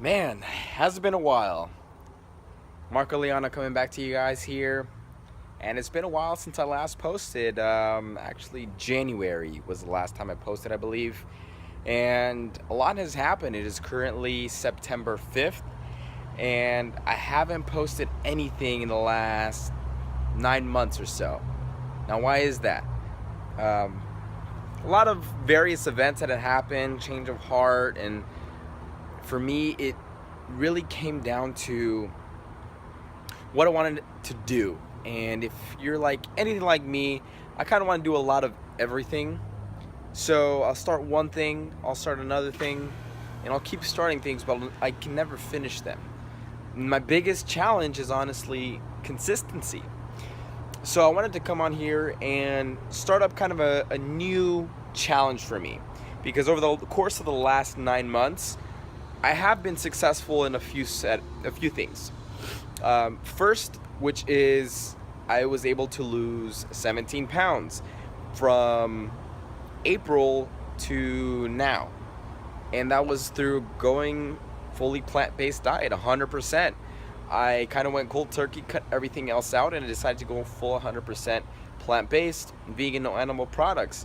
Man, has been a while. Marco Leona coming back to you guys here. And it's been a while since I last posted. Actually, January was the last time I posted, I believe. And a lot has happened. It is currently September 5th. And I haven't posted anything in the last 9 months or so. Now, why is that? A lot of various events that had happened, change of heart, and for me, it really came down to what I wanted to do. And if you're like anything like me, I kind of want to do a lot of everything. So I'll start one thing, I'll start another thing, and I'll keep starting things, but I can never finish them. My biggest challenge is honestly consistency. So I wanted to come on here and start up kind of a new challenge for me, because over the course of the last 9 months, I have been successful in a few things. First, which is I was able to lose 17 pounds from April to now, and that was through going fully plant-based diet, 100%. I kind of went cold turkey, cut everything else out, and I decided to go full 100% plant-based, vegan, no animal products,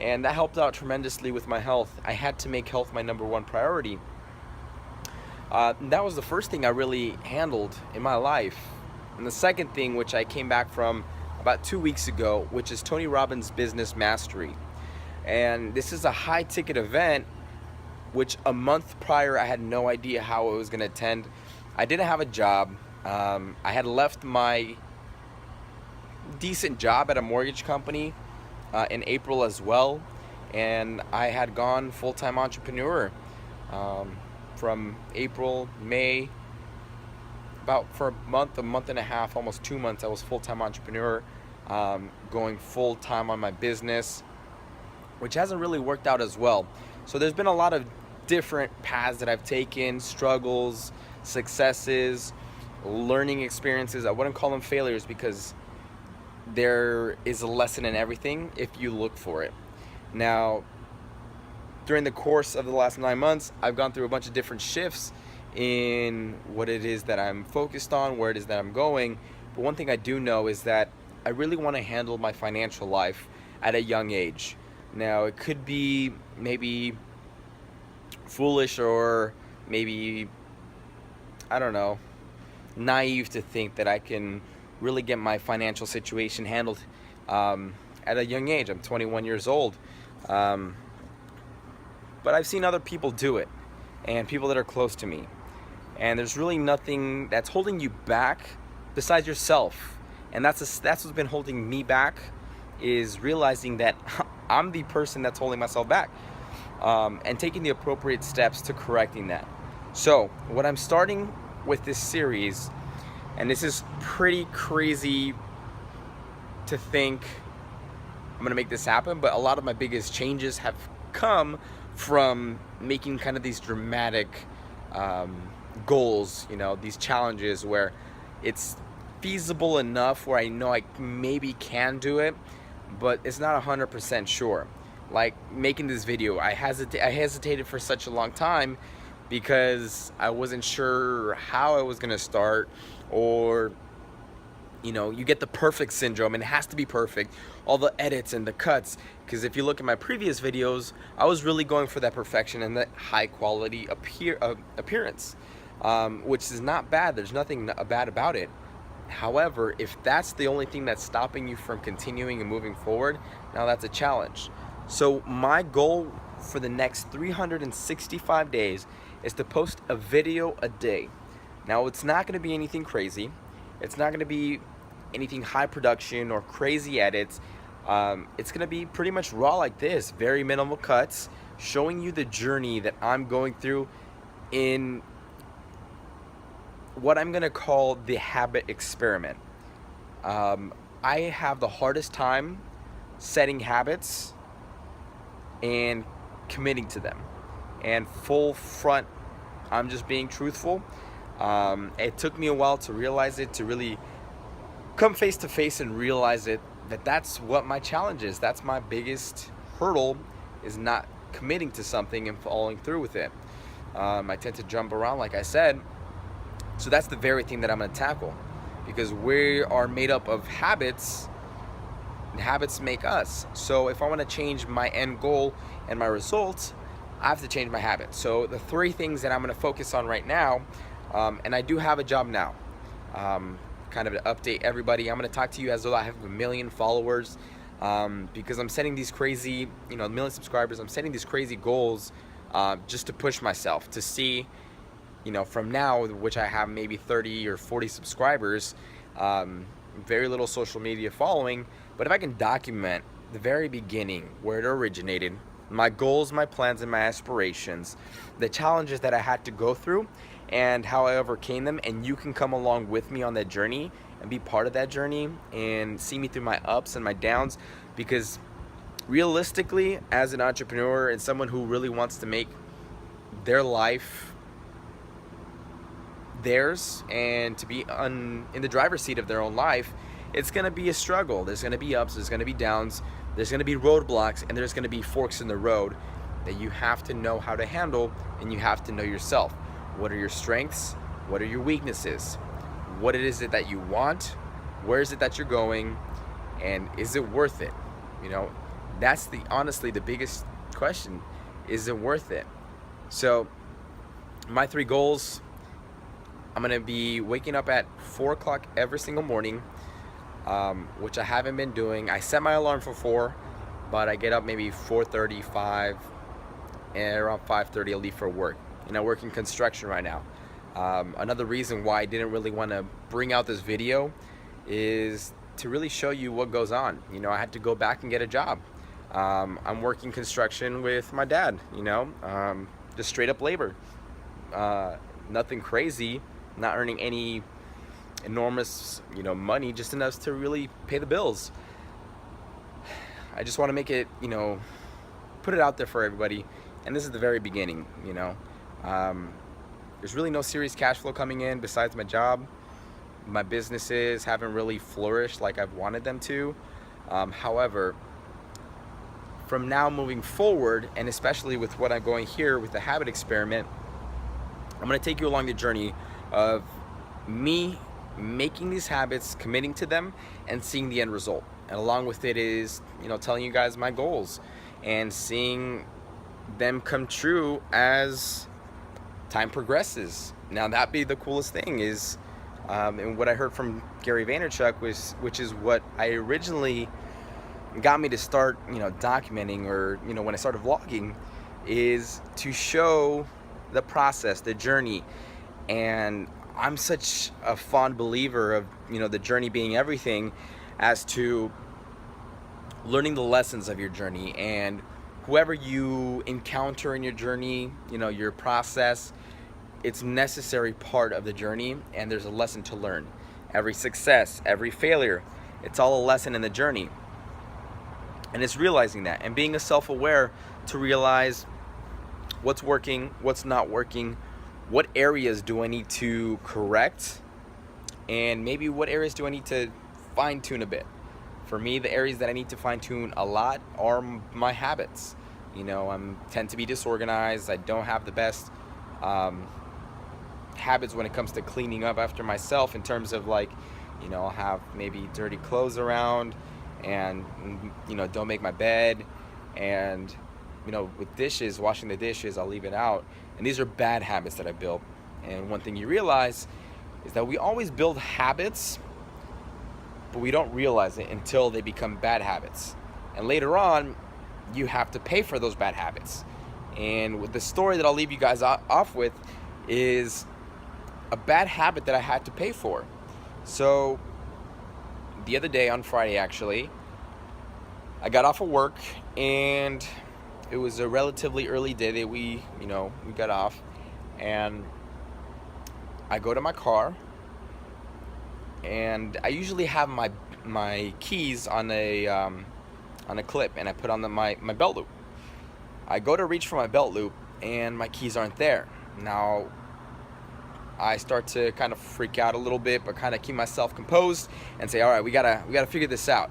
and that helped out tremendously with my health. I had to make health my number one priority. That was the first thing I really handled in my life. And the second thing, which I came back from about 2 weeks ago, which is Tony Robbins' Business Mastery. And this is a high ticket event, which a month prior I had no idea how I was going to attend. I didn't have a job. I had left my decent job at a mortgage company in April as well. And I had gone full-time entrepreneur. From April, May, about for a month and a half, almost 2 months, I was full-time entrepreneur, going full-time on my business, which hasn't really worked out as well. So there's been a lot of different paths that I've taken, struggles, successes, learning experiences. I wouldn't call them failures, because there is a lesson in everything if you look for it. Now, during the course of the last 9 months, I've gone through a bunch of different shifts in what it is that I'm focused on, where it is that I'm going. But one thing I do know is that I really want to handle my financial life at a young age. Now, it could be maybe foolish, or maybe, I don't know, naive to think that I can really get my financial situation handled at a young age. I'm 21 years old. But I've seen other people do it, and people that are close to me. And there's really nothing that's holding you back besides yourself. And that's what's been holding me back, is realizing that I'm the person that's holding myself back, and taking the appropriate steps to correcting that. So what I'm starting with this series, and this is pretty crazy to think I'm gonna make this happen, but a lot of my biggest changes have come from making kind of these dramatic goals, these challenges where it's feasible enough where I know I maybe can do it, but it's not 100% sure. Like making this video, I hesitated for such a long time because I wasn't sure how I was gonna start, or you get the perfect syndrome, and it has to be perfect, all the edits and the cuts, because if you look at my previous videos, I was really going for that perfection and that high quality appearance, which is not bad. There's nothing bad about it. However, if that's the only thing that's stopping you from continuing and moving forward, now that's a challenge. So my goal for the next 365 days is to post a video a day. Now, it's not going to be anything crazy. It's not going to be anything high production or crazy edits. It's going to be pretty much raw like this, very minimal cuts, showing you the journey that I'm going through in what I'm going to call the habit experiment. I have the hardest time setting habits and committing to them. And full front, I'm just being truthful. It took me a while to realize it, to really come face to face and realize it, that's what my challenge is. That's my biggest hurdle, is not committing to something and following through with it. I tend to jump around, like I said. So that's the very thing that I'm going to tackle, because we are made up of habits, and habits make us. So if I want to change my end goal and my results, I have to change my habits. So the 3 things that I'm going to focus on right now, and I do have a job now, kind of to update everybody. I'm going to talk to you as though I have 1 million followers, because I'm setting these crazy, 1 million subscribers. I'm setting these crazy goals just to push myself to see, from now, which I have maybe 30 or 40 subscribers, very little social media following, but if I can document the very beginning, where it originated, my goals, my plans, and my aspirations, the challenges that I had to go through, and how I overcame them, and you can come along with me on that journey and be part of that journey and see me through my ups and my downs, because realistically, as an entrepreneur and someone who really wants to make their life theirs and to be in the driver's seat of their own life, it's going to be a struggle. There's going to be ups, there's going to be downs, there's going to be roadblocks, and there's going to be forks in the road that you have to know how to handle, and you have to know yourself. What are your strengths? What are your weaknesses? What is it that you want? Where is it that you're going? And is it worth it? That's honestly the biggest question. Is it worth it? So my 3 goals: I'm going to be waking up at 4 o'clock every single morning, which I haven't been doing. I set my alarm for 4, but I get up maybe 4:30, 5, and around 5:30 I'll leave for work. And I work in construction right now. Another reason why I didn't really want to bring out this video is to really show you what goes on. I had to go back and get a job. I'm working construction with my dad, just straight up labor. Nothing crazy, not earning any enormous, money, just enough to really pay the bills. I just want to make it, put it out there for everybody. And this is the very beginning, There's really no serious cash flow coming in besides my job. My businesses haven't really flourished like I've wanted them to. However, from now moving forward, and especially with what I'm going here with the habit experiment, I'm going to take you along the journey of me making these habits, committing to them, and seeing the end result. And along with it is, telling you guys my goals and seeing them come true as time progresses. Now, that'd be the coolest thing is, and what I heard from Gary Vaynerchuk which is what I originally got me to start, documenting, or, when I started vlogging, is to show the process, the journey. And I'm such a fond believer of, the journey being everything, as to learning the lessons of your journey. And whoever you encounter in your journey, your process, it's a necessary part of the journey, and there's a lesson to learn. Every success, every failure, it's all a lesson in the journey. And it's realizing that and being self-aware to realize what's working, what's not working, what areas do I need to correct, and maybe what areas do I need to fine-tune a bit. For me, the areas that I need to fine-tune a lot are my habits. I tend to be disorganized. I don't have the best habits when it comes to cleaning up after myself, in terms of I'll have maybe dirty clothes around, and don't make my bed, and with dishes, washing the dishes, I'll leave it out. And these are bad habits that I built. And one thing you realize is that we always build habits, but we don't realize it until they become bad habits. And later on, you have to pay for those bad habits. And with the story that I'll leave you guys off with is a bad habit that I had to pay for. So the other day, on Friday actually, I got off of work, and it was a relatively early day that we got off, and I go to my car, and I usually have my keys on a clip, and I put on my belt loop. I go to reach for my belt loop, and my keys aren't there. Now, I start to kind of freak out a little bit, but kind of keep myself composed and say, all right, we gotta figure this out.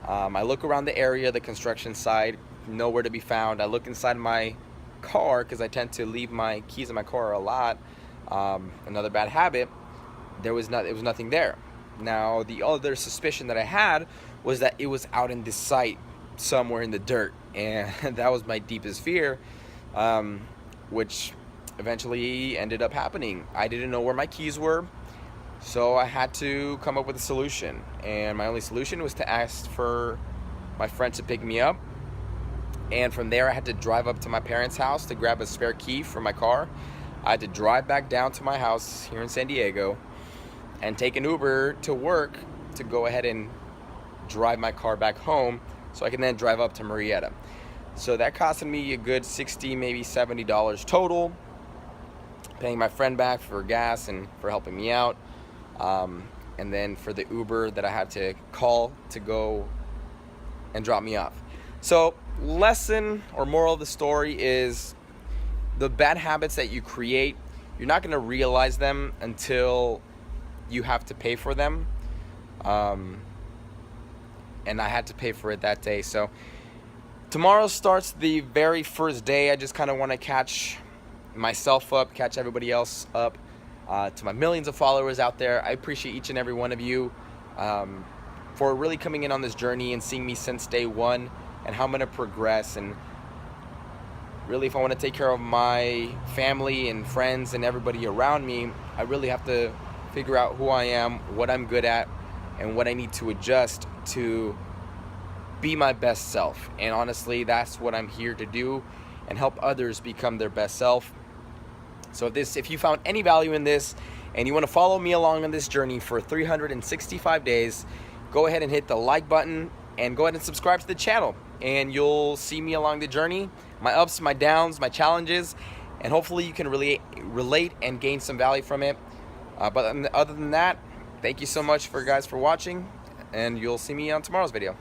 I look around the area, the construction site, nowhere to be found. I look inside my car, because I tend to leave my keys in my car a lot, another bad habit, it was nothing there. Now, the other suspicion that I had was that it was out in the sight somewhere in the dirt, and that was my deepest fear, which eventually ended up happening. I didn't know where my keys were, so I had to come up with a solution, and my only solution was to ask for my friend to pick me up, and from there I had to drive up to my parents' house to grab a spare key for my car. I had to drive back down to my house here in San Diego and take an Uber to work to go ahead and drive my car back home so I can then drive up to Murrieta. So that costed me a good $60, maybe $70 total, paying my friend back for gas and for helping me out, and then for the Uber that I had to call to go and drop me off. So lesson or moral of the story is, the bad habits that you create, you're not going to realize them until you have to pay for them, and I had to pay for it that day. So tomorrow starts the very first day. I just kind of want to catch myself up, catch everybody else up. To my millions of followers out there, I appreciate each and every one of you for really coming in on this journey and seeing me since day one and how I'm going to progress. And really, if I want to take care of my family and friends and everybody around me, I really have to figure out who I am, what I'm good at, and what I need to adjust to be my best self. And honestly, that's what I'm here to do, and help others become their best self. So if you found any value in this and you want to follow me along on this journey for 365 days, go ahead and hit the like button and go ahead and subscribe to the channel, and you'll see me along the journey, my ups, my downs, my challenges, and hopefully you can really relate and gain some value from it. But other than that, thank you so much for watching, and you'll see me on tomorrow's video.